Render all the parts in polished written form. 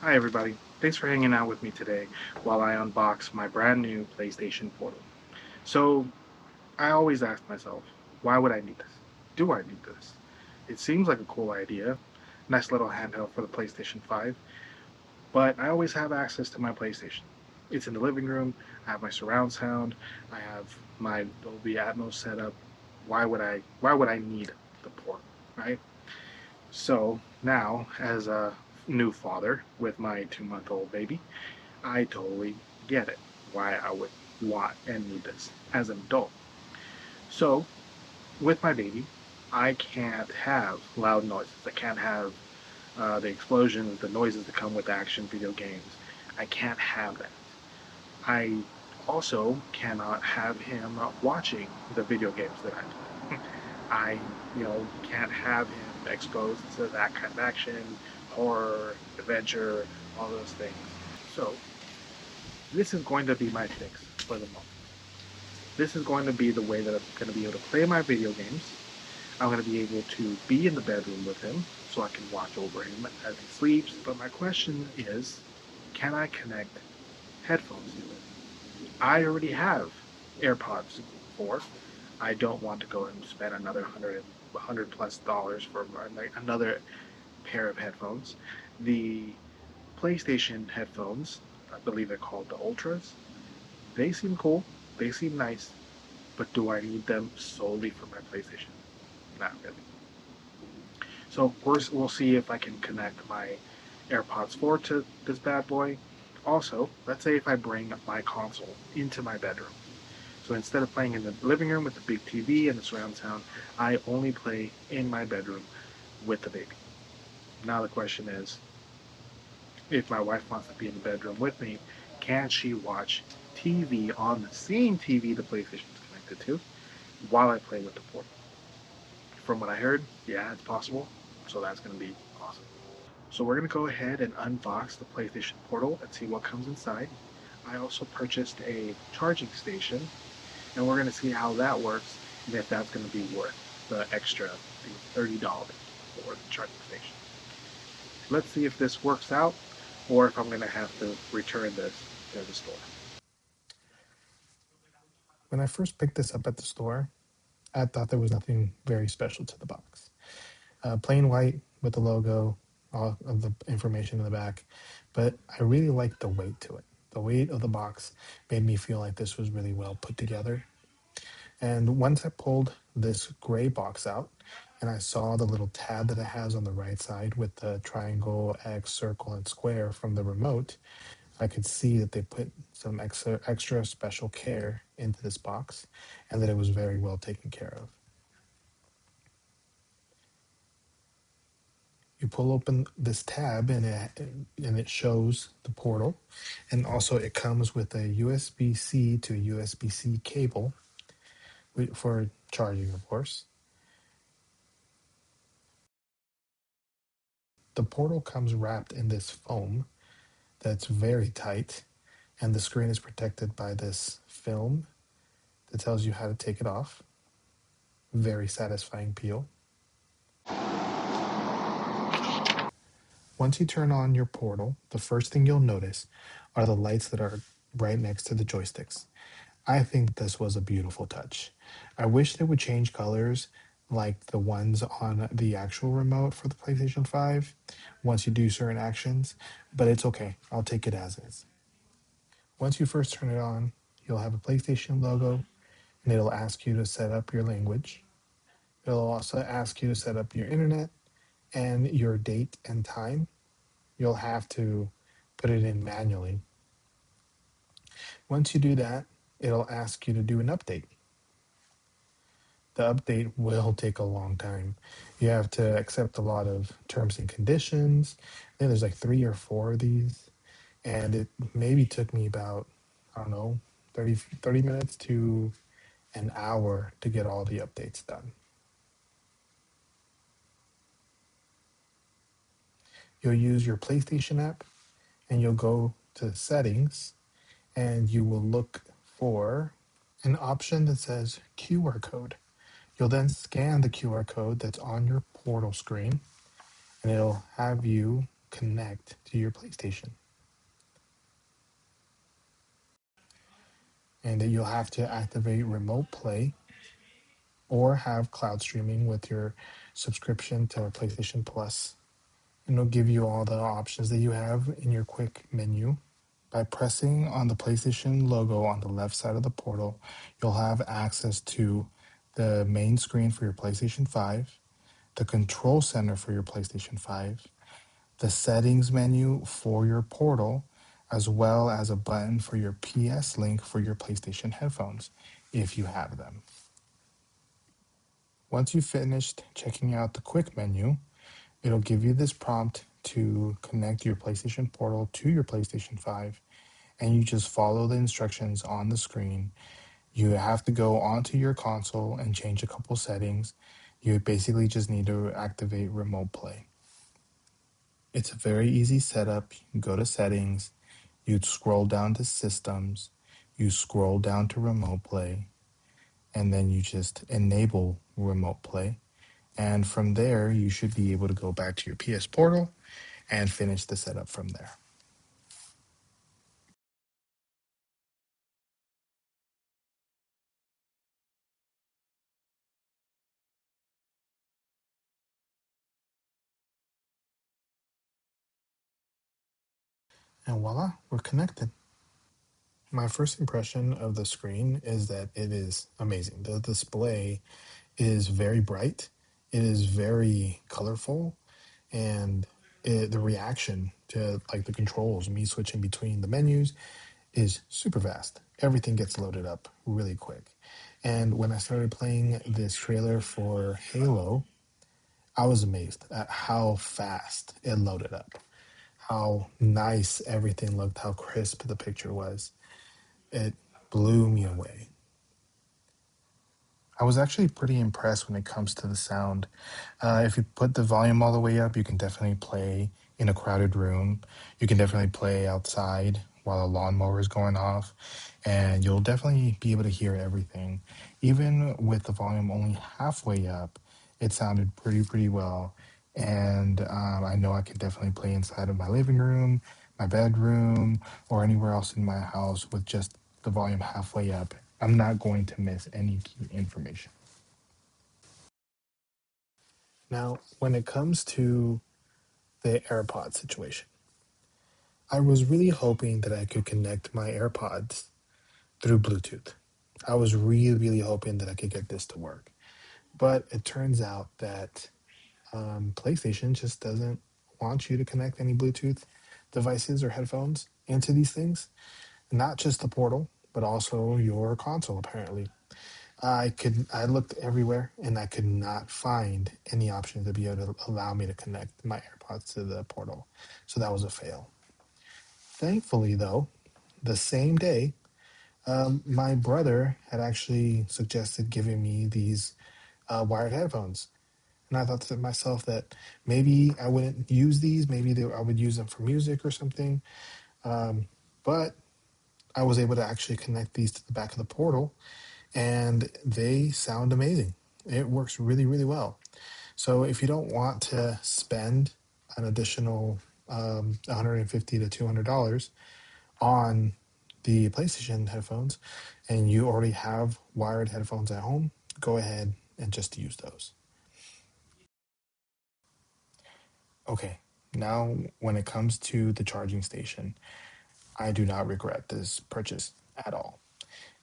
Hi everybody, thanks for hanging out with me today while I unbox my brand new PlayStation Portal. So, I always ask myself, why would I need this? Do I need this? It seems like a cool idea, nice little handheld for the PlayStation 5, but I always have access to my PlayStation. It's in the living room, I have my surround sound, I have my Dolby Atmos set up. Why would I need the port, right? So, now as a new father with my 2-month-old baby, I totally get it why I would want and need this as an adult. So, with my baby, I can't have loud noises. I can't have the explosions, the noises that come with action video games. I can't have that. I also cannot have him watching the video games that I play. I can't have him exposed to that kind of action, horror, adventure, all those things. So, this is going to be my fix for the moment. This is going to be the way that I'm going to be able to play my video games. I'm going to be able to be in the bedroom with him so I can watch over him as he sleeps. But my question is, can I connect headphones to it? I already have AirPods 4. I don't want to go and spend another hundred plus dollars for another pair of headphones. The PlayStation headphones, I believe they're called the Ultras, they seem cool. They seem nice. But do I need them solely for my PlayStation? Not really. So we'll see if I can connect my AirPods 4 to this bad boy. Also, let's say if I bring my console into my bedroom. So instead of playing in the living room with the big TV and the surround sound, I only play in my bedroom with the baby. Now the question is, if my wife wants to be in the bedroom with me, can she watch TV on the same TV the PlayStation is connected to while I play with the port? From what I heard, yeah, it's possible. So that's going to be awesome. So we're going to go ahead and unbox the PlayStation Portal and see what comes inside. I also purchased a charging station, and we're going to see how that works and if that's going to be worth the extra, I think, $30 for the charging station. Let's see if this works out or if I'm going to have to return this to the store. When I first picked this up at the store, I thought there was nothing very special to the box. Plain white with the logo, all of the information in the back, but I really liked the weight to it. The weight of the box made me feel like this was really well put together. And once I pulled this gray box out and I saw the little tab that it has on the right side with the triangle, X, circle, and square from the remote, I could see that they put some extra special care into this box and that it was very well taken care of. You pull open this tab and it shows the portal, and also it comes with a USB-C to USB-C cable for charging, of course. The portal comes wrapped in this foam that's very tight, and the screen is protected by this film that tells you how to take it off. Very satisfying peel. Once you turn on your portal, the first thing you'll notice are the lights that are right next to the joysticks. I think this was a beautiful touch. I wish they would change colors like the ones on the actual remote for the PlayStation 5 once you do certain actions, but it's okay. I'll take it as is. Once you first turn it on, you'll have a PlayStation logo and it'll ask you to set up your language. It'll also ask you to set up your internet and your date and time. You'll have to put it in manually. Once you do that, it'll ask you to do an update. The update will take a long time. You have to accept a lot of terms and conditions. I think there's like three or four of these. And it maybe took me about, I don't know, 30 minutes to an hour to get all the updates done. You'll use your PlayStation app and you'll go to settings and you will look for an option that says QR code. You'll then scan the QR code that's on your portal screen and it'll have you connect to your PlayStation. And you'll have to activate remote play or have cloud streaming with your subscription to PlayStation Plus. And it'll give you all the options that you have in your quick menu. By pressing on the PlayStation logo on the left side of the portal, you'll have access to the main screen for your PlayStation 5, the control center for your PlayStation 5, the settings menu for your portal, as well as a button for your PS Link for your PlayStation headphones, if you have them. Once you've finished checking out the quick menu, it'll give you this prompt to connect your PlayStation Portal to your PlayStation 5, and you just follow the instructions on the screen. You have to go onto your console and change a couple settings. You basically just need to activate remote play. It's a very easy setup. You go to settings, you scroll down to systems, you scroll down to remote play, and then you just enable remote play. And from there, you should be able to go back to your PS Portal and finish the setup from there. And voila, we're connected. My first impression of the screen is that it is amazing. The display is very bright, it is very colorful, and the reaction to like the controls, me switching between the menus, is super fast. Everything gets loaded up really quick. And when I started playing this trailer for Halo, I was amazed at how fast it loaded up, how nice everything looked, how crisp the picture was. It blew me away. I was actually pretty impressed when it comes to the sound. If you put the volume all the way up, you can definitely play in a crowded room. You can definitely play outside while a lawnmower is going off, and you'll definitely be able to hear everything. Even with the volume only halfway up, it sounded pretty well. And I know I could definitely play inside of my living room, my bedroom, or anywhere else in my house with just the volume halfway up. I'm not going to miss any key information. Now, when it comes to the AirPod situation, I was really hoping that I could connect my AirPods through Bluetooth. I was really hoping that I could get this to work. But it turns out that PlayStation just doesn't want you to connect any Bluetooth devices or headphones into these things. Not just the portal, but also your console, apparently. I looked everywhere and I could not find any option to be able to allow me to connect my AirPods to the portal. So that was a fail. Thankfully, though, the same day, my brother had actually suggested giving me these wired headphones. And I thought to myself that maybe I wouldn't use these, I would use them for music or something. But I was able to actually connect these to the back of the portal, and they sound amazing. It works really well. So if you don't want to spend an additional 150 to $200 on the PlayStation headphones, and you already have wired headphones at home, go ahead and just use those. Okay, now when it comes to the charging station, I do not regret this purchase at all.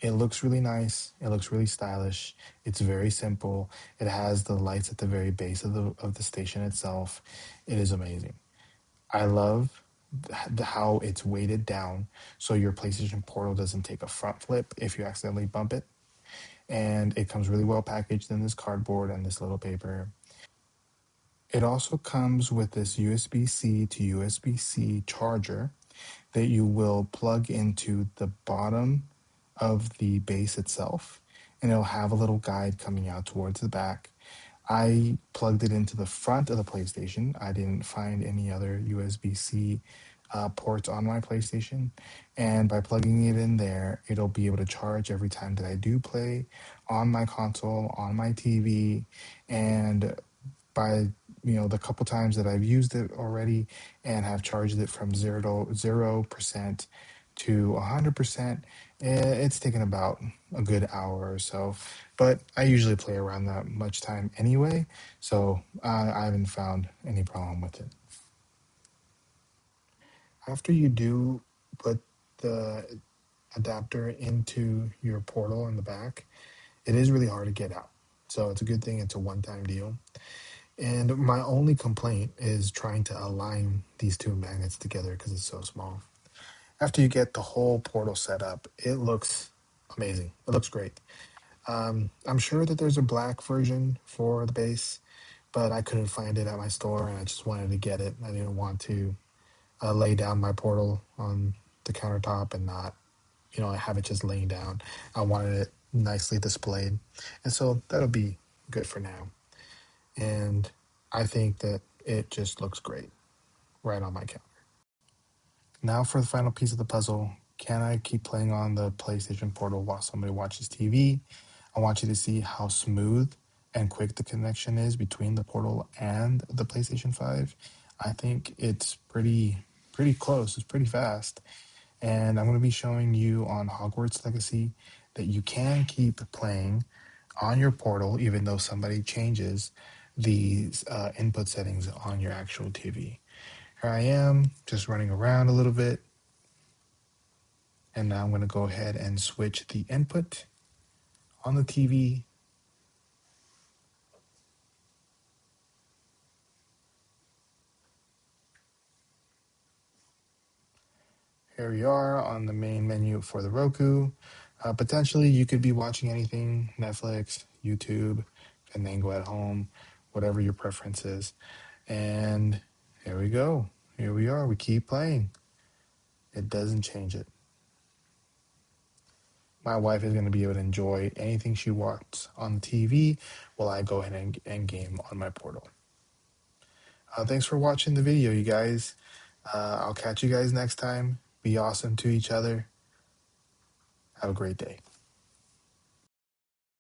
It looks really nice. It looks really stylish. It's very simple. It has the lights at the very base of the station itself. It is amazing. I love how it's weighted down so your PlayStation Portal doesn't take a front flip if you accidentally bump it. And it comes really well packaged in this cardboard and this little paper. It also comes with this USB-C to USB-C charger that you will plug into the bottom of the base itself, and it'll have a little guide coming out towards the back. I plugged it into the front of the PlayStation. I didn't find any other USB C ports on my PlayStation. And by plugging it in there, it'll be able to charge every time that I do play on my console, on my TV. And by the couple times that I've used it already and have charged it from 0% to 100%, it's taken about a good hour or so. But I usually play around that much time anyway, so I haven't found any problem with it. After you do put the adapter into your portal in the back, it is really hard to get out. So it's a good thing it's a one time deal. And my only complaint is trying to align these two magnets together because it's so small. After you get the whole portal set up, it looks amazing. It looks great. I'm sure that there's a black version for the base, but I couldn't find it at my store and I just wanted to get it. I didn't want to lay down my portal on the countertop and not, have it just laying down. I wanted it nicely displayed. And so that'll be good for now. And I think that it just looks great right on my counter. Now for the final piece of the puzzle. Can I keep playing on the PlayStation Portal while somebody watches TV? I want you to see how smooth and quick the connection is between the Portal and the PlayStation 5. I think it's pretty close. It's pretty fast. And I'm going to be showing you on Hogwarts Legacy that you can keep playing on your Portal even though somebody changes these input settings on your actual TV. Here I am, just running around a little bit. And now I'm going to go ahead and switch the input on the TV. Here we are on the main menu for the Roku. Potentially, you could be watching anything, Netflix, YouTube, Fandango at home, whatever your preference is. And here we go. Here we are. We keep playing. It doesn't change it. My wife is going to be able to enjoy anything she wants on the TV while I go ahead and game on my portal. Thanks for watching the video, you guys. I'll catch you guys next time. Be awesome to each other. Have a great day.